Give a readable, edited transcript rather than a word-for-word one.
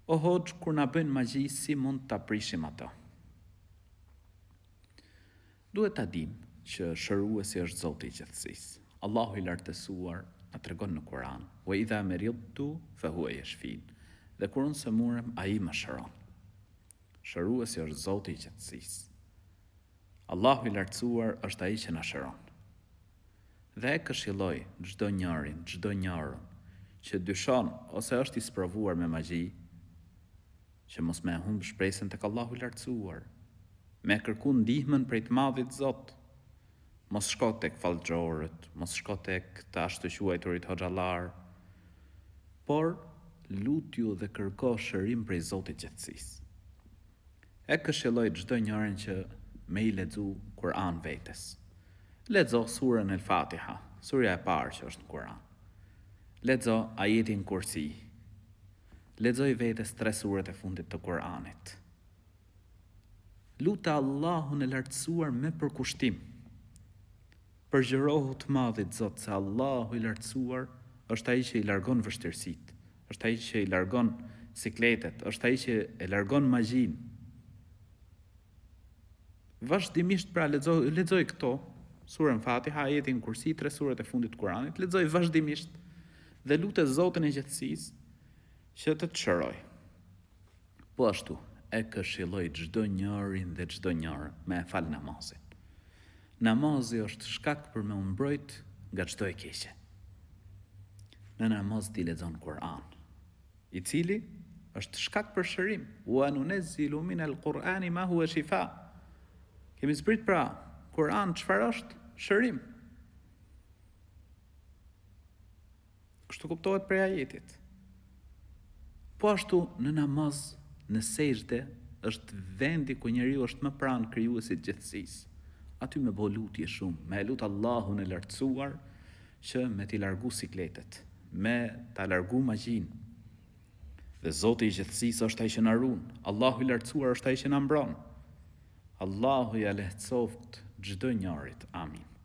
O hoxh, kur na bëjnë magji, si mund ta prishim ato? Duhet ta dim që shëruesi është Zoti i gjithësisë. Allahu i lartësuar na tregon në Kur'an: "Wa idha maridtu fa huwa yashfin." Dhe kur unë sëmurem, ai më shëron. Shëruesi është Zoti i gjithësisë. Allahu i lartësuar është ai që na shëron. Dhe e këshilloj çdo njërin, çdo njërën që dyshon ose është i sprovuar me magji, që mos me humb shpresën tek Allahu i lartësuar, me kërku ndihmën prej të madhit Zot. Mos shko tek fallxhorët, mos shko tek të ashtu quajturit hoxhallar, por lutju dhe kërko shërim prej Zotit gjithësisë. E këshilloj çdo njërin që me i lexu Kur'an vetes. Lexo surën El Fatiha, surja e parë që është në Kur'an. Lexo ajetin Kursi. Lexoj vetes 3 surat e fundit të Kur'anit. Luta Allahun e lartësuar me përkushtim. Përgjërohu të madhit Zot, se Allahu i lartësuar është ai që i largon vështirësitë, është ai që i largon sikletet, është ai që e largon magjin. Vazhdimisht pra lexoj këto, surën Fatiha, ajetin Kursi, 3 surat e fundit të Kuranit, lexoj vazhdimisht dhe lutet Zotin e gjithësisë që të të shëroj. Po ashtu, e këshilloj çdo njërin dhe çdo njërën me e fal namazin. Namazi është shkak për me u mbrojt nga çdo e keqe. Në namaz ti lexon Kur'an, i cili është shkak për shërim. Wa nunazzilu min al-Qur'ani ma huwa shifa. Kemi zbrit pra, Kur'an çfarë është? Shërim. Kështu kuptohet prej ajetit. Po ashtu në namaz, në sejdë, është vendi ku njeriu është më pranë krijuesit gjithësisë. Aty me bo lutje shumë, me lut Allahun e lartësuar që me t'i largu sikletet, me t'a largu magjin. Dhe Zoti i gjithësisë është ai që na ruan, Allahu i lartësuar është ai që na mbron. Allahu ja lehtësoft çdo njërit. Amin.